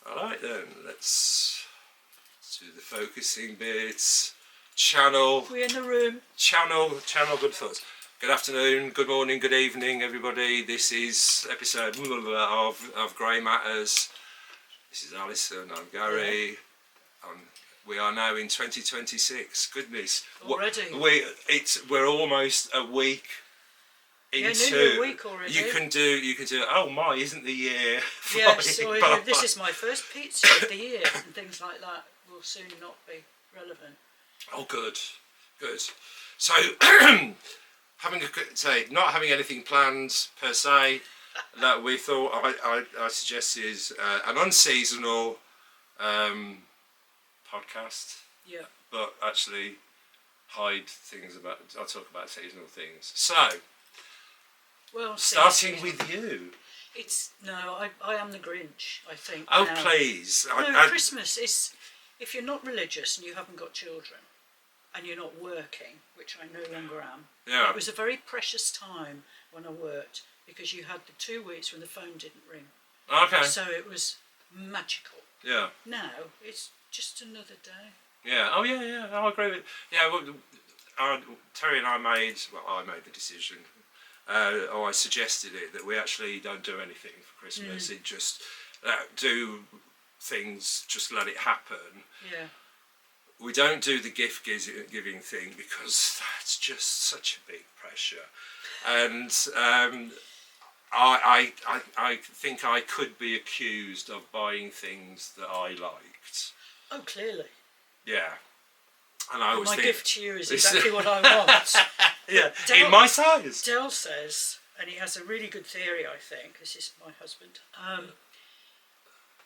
Alright then, let's do the focusing bits. Channel. We're in the room. Channel good thoughts. Good afternoon, good morning, good evening everybody. This is episode of Grey Matters. This is Alison, I'm Gary. We are now in 2026. Goodness. Already. We're almost a week into. Nearly a week already. You can do. Oh my! Isn't the year? Yes. This is my first pizza of the year, and things like that will soon not be relevant. Oh, good. So, not having anything planned per se. That we thought I suggested an unseasonal podcast. Yeah. But actually hide things about. I'll talk about seasonal things. So. Well, starting with you. I am the Grinch, I think. Oh, now. please. Christmas is, if you're not religious and you haven't got children and you're not working, which I no longer am. Yeah. It was a very precious time when I worked because you had the 2 weeks when the phone didn't ring. Okay. So it was magical. Yeah. Now it's just another day. Yeah. Oh, yeah. I agree with. Yeah. Well, Terry and I made the decision. I suggested it that we actually don't do anything for Christmas. It just do things, just let it happen. Yeah. We don't do the gift giving thing because that's just such a big pressure, and I think I could be accused of buying things that I liked. Oh, clearly. Yeah. And I always my think, gift to you is exactly what I want. Yeah, in my size. Del says, and he has a really good theory, I think, this is my husband,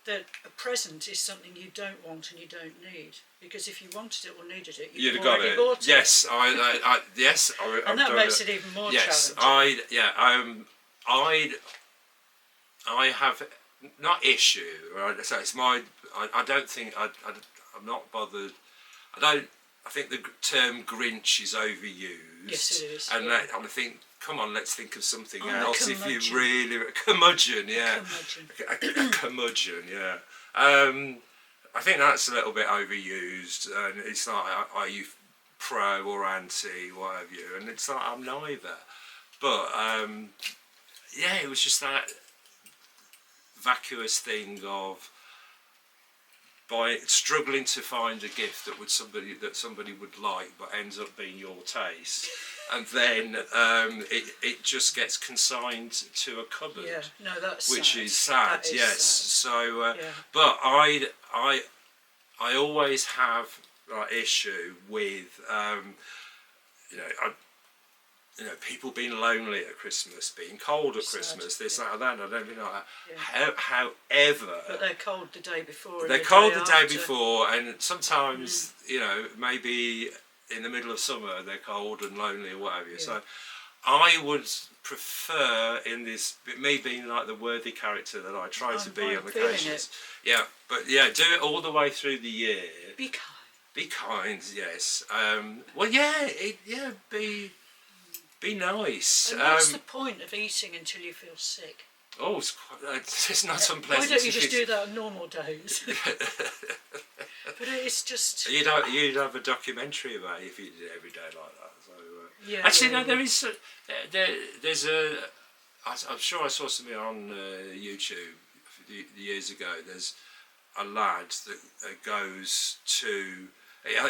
that a present is something you don't want and you don't need. Because if you wanted it or needed it, you'd have already bought it. Yes, yes. And that makes it even more challenging. I have not issue. Right? So it's my. I don't think I'm not bothered. I think the term Grinch is overused. Yes, it is. And I think, come on, let's think of something else. If you really curmudgeon, yeah, a curmudgeon, yeah. I think that's a little bit overused, and it's like, are you pro or anti, what have you? And it's like, I'm neither. But yeah, it was just that vacuous thing of struggling to find a gift that somebody would like, but ends up being your taste, and then it just gets consigned to a cupboard. Yeah, no, that's which sad. is sad. That is yes. sad. So, but I always have issue with people being lonely at Christmas, being cold at Christmas, this, that, and that. I don't think like that. Yeah. However, but they're cold the day before. They're cold the day before, and sometimes maybe in the middle of summer they're cold and lonely or whatever. Yeah. So I would prefer, in this, me being like the worthy character that I try to be on occasions. Yeah, but do it all the way through the year. Be kind. Be kind. Yes. Be nice. And what's the point of eating until you feel sick? Oh, it's not unpleasant. Why don't you just do that on normal days? But it's just. You'd have a documentary about it if you did it every day like that. So, actually, no, there is. There's a. I'm sure I saw something on YouTube years ago. There's a lad that goes to.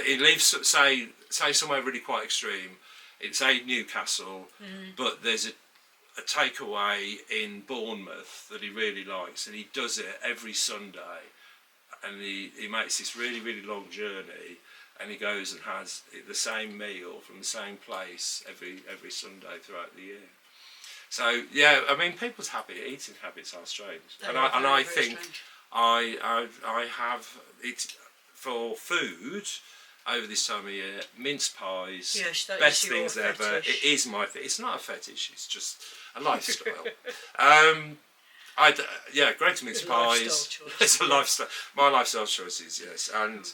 He leaves, say somewhere really quite extreme. It's Newcastle, but there's a takeaway in Bournemouth that he really likes, and he does it every Sunday, and he makes this really, really long journey, and he goes and has the same meal from the same place every Sunday throughout the year. So yeah, I mean, people's eating habits are strange, I think strange. I have it for food. Over this time of year, mince pies, best things ever. It is my thing. It's not a fetish. It's just a lifestyle. Great mince pies. It's a lifestyle. My lifestyle choices, yes. And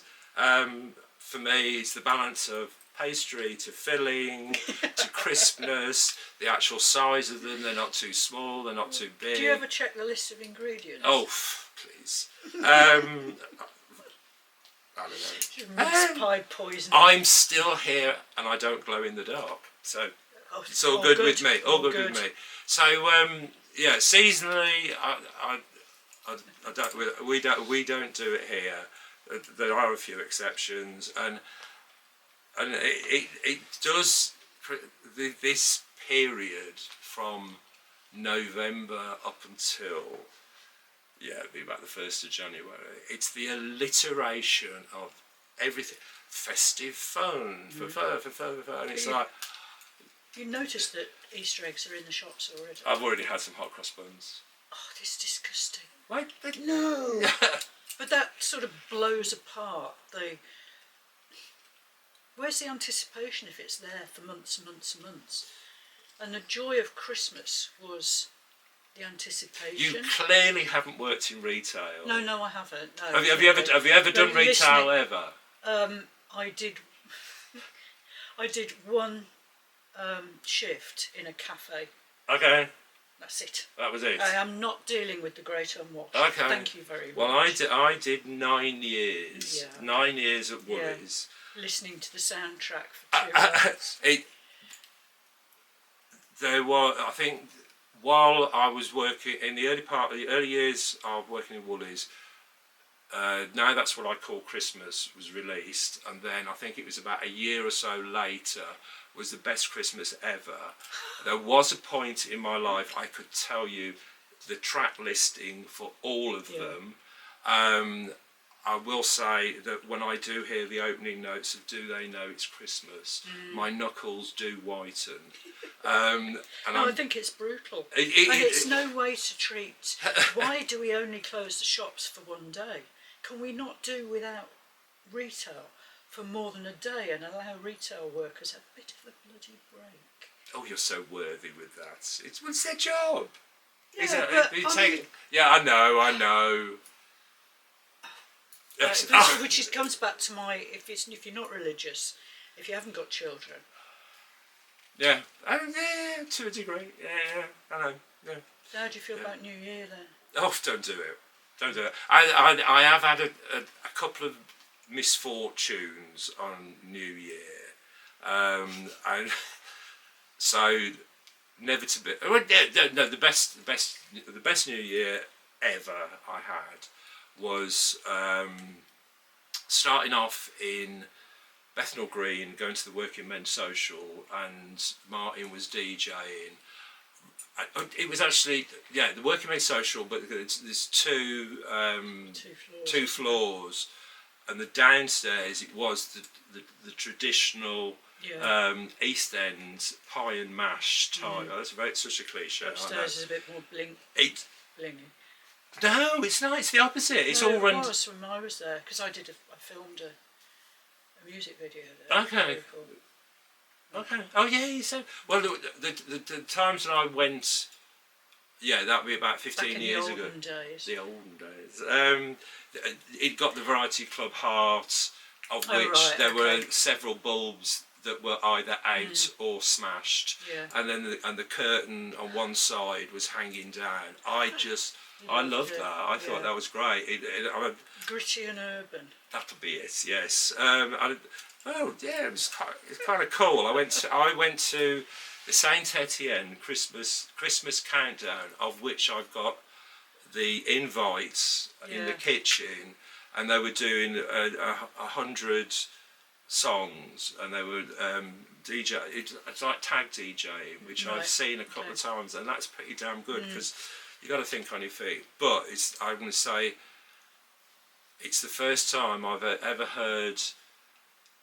for me, it's the balance of pastry to filling to crispness. The actual size of them. They're not too small. They're not too big. Do you ever check the list of ingredients? Oh, please. I don't know. Mince pie poison. I'm still here and I don't glow in the dark, so it's all good with me. All good with me. So yeah, seasonally, I don't. We don't do it here. There are a few exceptions, and it does this period from November up until it'd be about the 1st of January. It's the alliteration of everything, festive fun, and it's like. You notice that Easter eggs are in the shops already? I've already had some hot cross buns. Oh, this is disgusting. Wait, no. But that sort of blows apart the. Where's the anticipation if it's there for months and months and months? And the joy of Christmas was the anticipation. You clearly haven't worked in retail. No, I haven't. No. Have you ever done retail ever? I did. I did one shift in a cafe. Okay. That's it. That was it. I am not dealing with the great unwashed. Okay. Thank you very much. Well, I did 9 years. Yeah. 9 years at Woolies. Yeah. Listening to the soundtrack for 2 hours. There was, I think, while I was working in the early years of working in Woolies. Now That's What I Call Christmas was released, and then I think it was about a year or so later was The Best Christmas Ever. There was a point in my life I could tell you the track listing for all of them. I will say that when I do hear the opening notes of Do They Know It's Christmas, my knuckles do whiten. I think it's brutal. And it's no way to treat. Why do we only close the shops for one day? Can we not do without retail for more than a day and allow retail workers a bit of a bloody break? Oh, you're so worthy with that. It's their job. Yeah, I know. Which comes back to my if you're not religious, if you haven't got children. Yeah, to a degree. Yeah, I know. Yeah. So how do you feel about New Year then? Oh, don't do it. Don't do it. I have had a couple of misfortunes on New Year, and so never to be. No, the best New Year ever I had was starting off in Bethnal Green, going to the Working Men's Social, and Martin was DJing. It was actually the Working Men's Social, but there's two floors, and the downstairs it was the traditional East End pie and mash type. That's such a cliche. Upstairs is a bit more blingy. No, it's not. It's the opposite. It's all run. It was when I was there because I filmed a music video there. Okay. Okay. Oh yeah, you said. Well, the times that I went, that would be about 15 years ago. The olden days. It got the Variety Club Heart, of which there were several bulbs that were either out or smashed, and then the curtain on one side was hanging down. I loved that. I thought that was great. Gritty and urban. That'll be it. Yes. It was kind of cool. I went to the Saint Etienne Christmas countdown, of which I've got the invites in the kitchen, and they were doing 100 songs, and they were DJ. It's like tag DJing, which I've seen a couple of times, and that's pretty damn good because you got to think on your feet. But I'm going to say it's the first time I've ever heard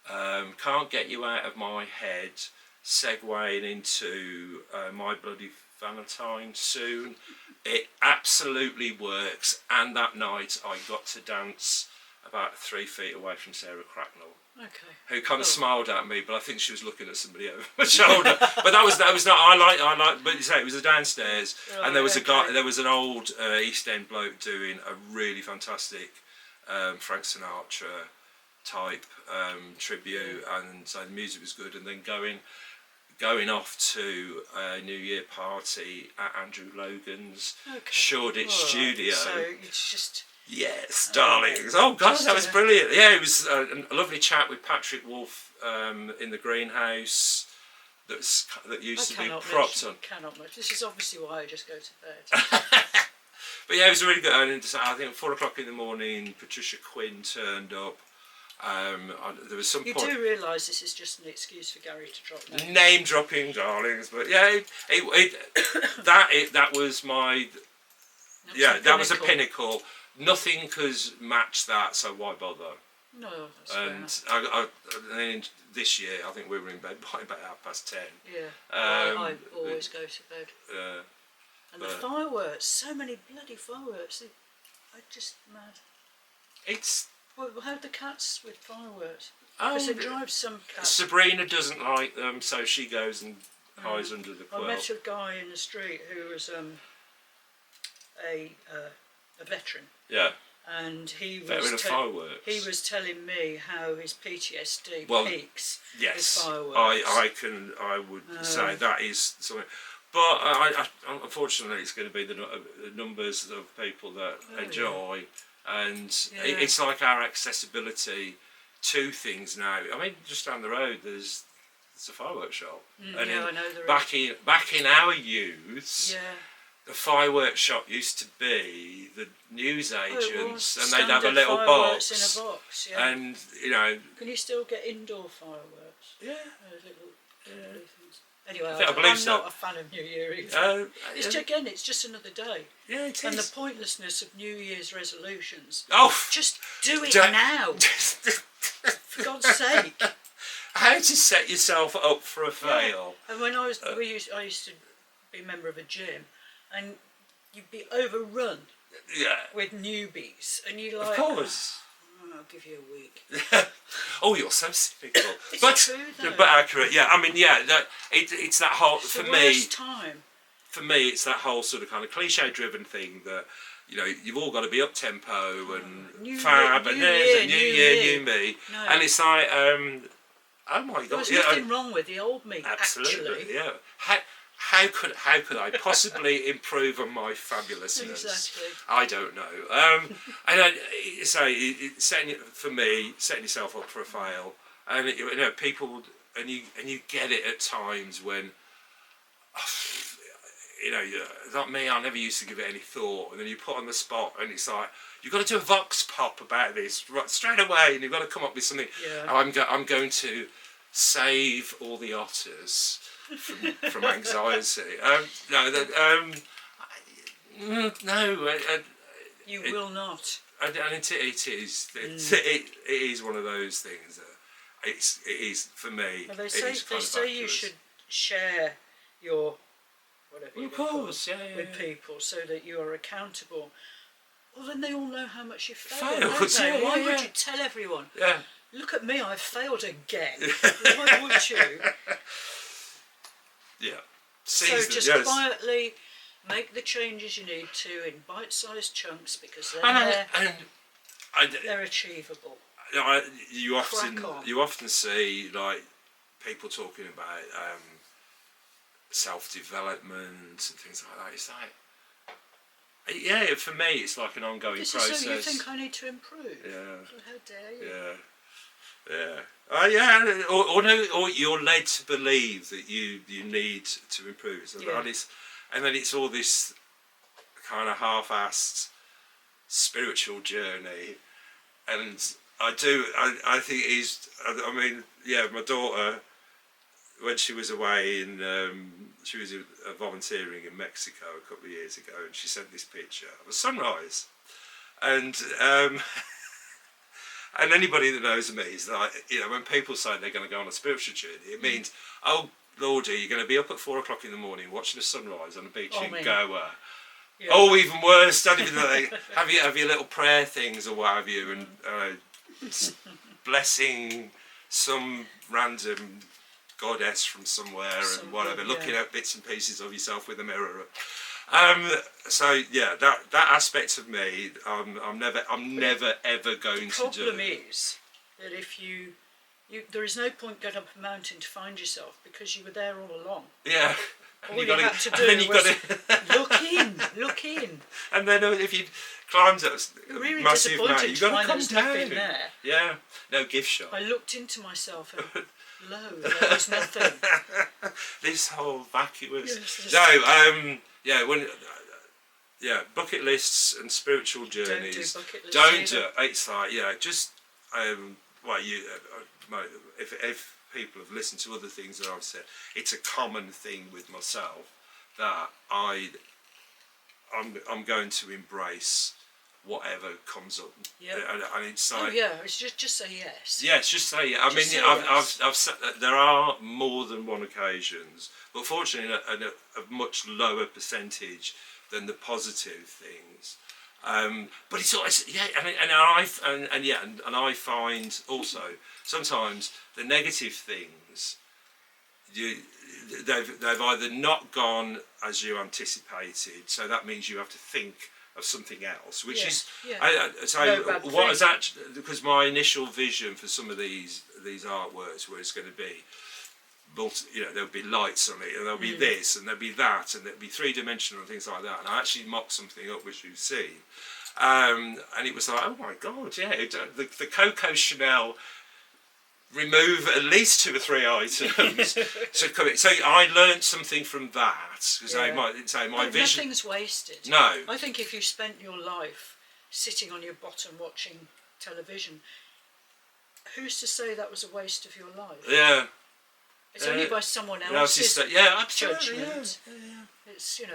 Can't Get You Out of My Head segueing into My Bloody Valentine soon. It absolutely works, and that night I got to dance about 3 feet away from Sarah Cracknell. Okay. Who kind of smiled at me, but I think she was looking at somebody over my shoulder. But that was not. I like. But you say it was downstairs, and there was a guy. There was an old East End bloke doing a really fantastic Frank Sinatra type tribute, and so the music was good. And then going off to a New Year party at Andrew Logan's Shoreditch studio. So it's just. Yes, darlings. Oh gosh, that was brilliant. Yeah, it was a lovely chat with Patrick Wolf in the greenhouse. That used to be propped on. Cannot much. This is obviously why I just go to bed. But yeah, it was really good. I think at 4 o'clock in the morning, Patricia Quinn turned up. There was some. You do realise this is just an excuse for Gary to drop names. Name dropping, darlings. But yeah, that was my. That was a pinnacle. Nothing could match that. So why bother? No, that's and and this year, I think we were in bed by about 10:30. Yeah, I always go to bed. And the fireworks, so many bloody fireworks. I'm just mad. It's. Well, how the cats with fireworks? Because it drives some cats. Sabrina doesn't like them, so she goes and hides under the quilt. I met a guy in the street who was a veteran. Yeah. And he was telling me how his PTSD peaks with fireworks. I would say that is something, but unfortunately it's going to be the numbers of people that enjoy, and it's like our accessibility to things now. I mean, just down the road there's a fireworks shop, and I know there back in our youth. Yeah. The fireworks shop used to be the news agents, and they'd have a little box. In a box, yeah. And can you still get indoor fireworks? Yeah. Things. Anyway, I'm not a fan of New Year either. It's just another day. Yeah, it is. And the pointlessness of New Year's resolutions. Oh, just do it now. For God's sake. How to set yourself up for a fail. Yeah. And when I used to be a member of a gym. And you'd be overrun with newbies, and you're like, of course, I'll give you a week. Oh, you're so cynical. It's true, though. But accurate. Yeah, I mean, it's that whole it's the worst time. For me, it's that whole sort of kind of cliche-driven thing that you've all got to be up tempo and fab and there's a new year, new me, and it's like, oh my God, there's nothing wrong with the old me. Absolutely, actually. yeah. How could I possibly improve on my fabulousness? Exactly. I don't know. And setting yourself up for a fail, and people, and you get it at times when, not me. I never used to give it any thought, and then you put on the spot, and it's like you've got to do a vox pop about this right straight away, and you've got to come up with something. Yeah. I'm going to save all the otters. From anxiety. You will not. And it is one of those things that it is for me. Well, they say you should share your whatever with people so that you are accountable. Well, then they all know how much you failed. Don't they? Why would you tell everyone? Yeah. Look at me, I failed again. Why would you? Yeah. So just quietly make the changes you need to in bite-sized chunks because they're achievable. You often see like people talking about self-development and things like that. It's like, for me, it's like an ongoing process. Is so you think I need to improve? Yeah. Well, how dare you? Yeah. Yeah. Or you're led to believe that you need to improve. So and then it's all this kind of half-assed spiritual journey. And I think it is. I mean, my daughter, when she was away she was volunteering in Mexico a couple of years ago, and she sent this picture of a sunrise, and. And anybody that knows me is like, when people say they're going to go on a spiritual journey, it means, oh Lordy, you're going to be up at 4 o'clock in the morning watching the sunrise on the beach in Goa. Yeah. Oh, even worse, don't even have your little prayer things or what have you, and blessing some random goddess from somewhere and whatever, looking at bits and pieces of yourself with a mirror. That aspect of me, I'm never ever going to do. The problem is that if there is no point going up a mountain to find yourself because you were there all along. Yeah. All you had to do was look in. And then if you climbed up really massive mountain, you've got to come down. There. Yeah, no gift shop. I looked into myself and lo, there was nothing. This whole vacuous. Yes, no, bucket lists and spiritual journeys. Don't do it. It's like just if people have listened to other things that I've said, it's a common thing with myself that I'm going to embrace whatever comes up. Yeah. And it's like, it's just say yes. Yes, just say yes. I mean, I've said that there are more than one occasions, but fortunately a much lower percentage than the positive things. But it's always and I find also sometimes the negative things they've either not gone as you anticipated, so that means you have to think of something else, which is what is actually, because my initial vision for some of these artworks was going to be, there'll be lights on it, and there'll be this, and there'll be that, and there'll be three-dimensional and things like that. And I actually mocked something up, which you've seen, and it was like, oh my god, the Coco Chanel remove at least 2 or 3 items. So I learned something from that, because I might say my vision. Nothing's wasted. No. I think if you spent your life sitting on your bottom watching television, who's to say that was a waste of your life? Yeah. It's only by someone else's absolutely, judgment. Yeah. It's you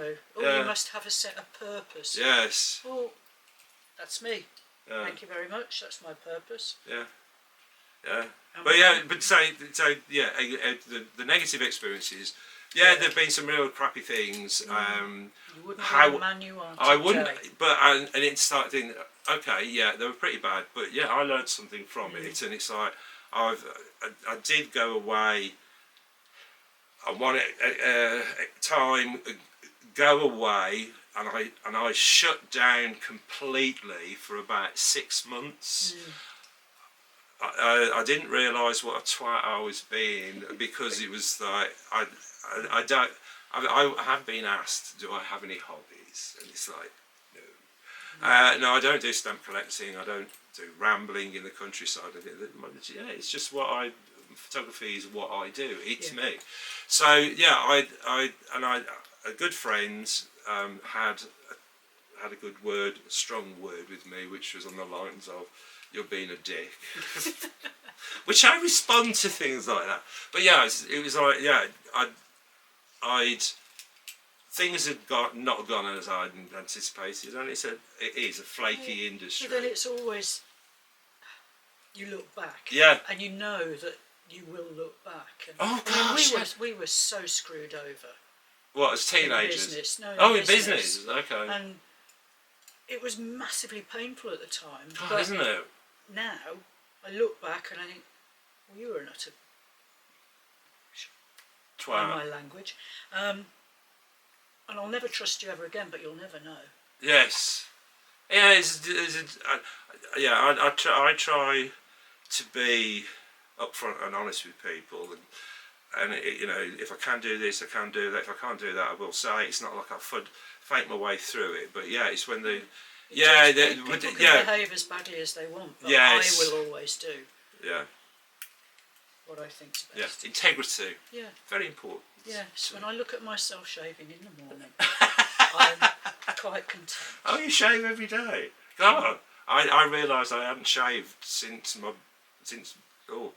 must have a set of purpose. Yes. Well, that's me. Yeah. Thank you very much. That's my purpose. Yeah. Yeah. But the negative experiences. Yeah, there've been some real crappy things. You wouldn't be the man you are today. I wouldn't. But and it started thinking, okay, they were pretty bad, but I learned something from it, and it's like I did go away. I wanted time go away, and I shut down completely for about 6 months. I didn't realise what a twat I was being, because it was like I have been asked, do I have any hobbies, and it's like no. No, I don't do stamp collecting. I don't do rambling in the countryside. It's just photography is what I do. It's me. So a good friend had a good word, a strong word with me, which was on the lines of, "You're being a dick," which I respond to things like that. But it was like things had not gone as I'd anticipated, and it is a flaky industry. But then it's always, you look back, and you know that you will look back. And, we were so screwed over. What, as teenagers? In business. No, in business. Okay. And it was massively painful at the time. God, but isn't it? Now I look back and I think, well, you were an utter twat. In my language. And I'll never trust you ever again, but you'll never know. Yes. Yeah, I try to be upfront and honest with people, and if I can do this, I can do that. If I can't do that, I will say. It's not like I fight my way through it, but it's when they. People can behave as badly as they want, but I will always do. Yeah. What I think's best. Yeah, integrity. Yeah. Very important. Yes, when I look at myself shaving in the morning, I'm quite content. Oh, you shave every day? God, I realised I hadn't shaved since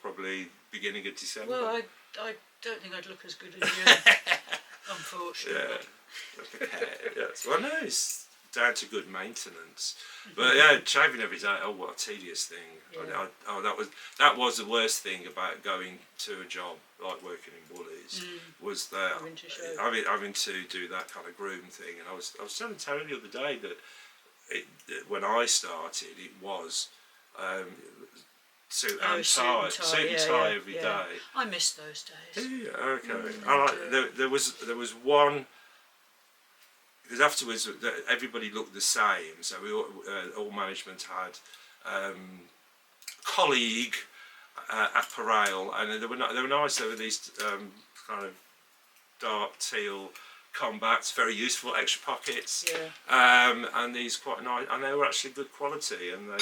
probably beginning of December. Well, I don't think I'd look as good as you, unfortunately. Yeah. Yes. Well, no, it's down to good maintenance. But shaving every day. Oh, what a tedious thing. Yeah. That was the worst thing about going to a job like working in Woolies, was that having to do that kind of groom thing. And I was telling Terry the other day that when I started, it was suit and tie every day. I miss those days. Yeah, okay. There was one. Because afterwards, everybody looked the same. So we all management had colleague apparel, and they were nice. There were these kind of dark teal combats, very useful, extra pockets. Yeah. And these quite nice, and they were actually good quality, and they.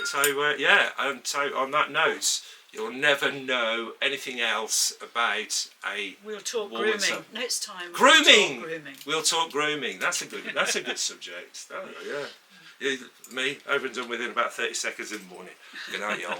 So yeah, and so on that note, you'll never know anything else about a. We'll talk wool grooming winter. next time. Grooming. We'll talk grooming. That's a good subject. Oh, yeah. Me over and done with in about 30 seconds in the morning. Good night, y'all.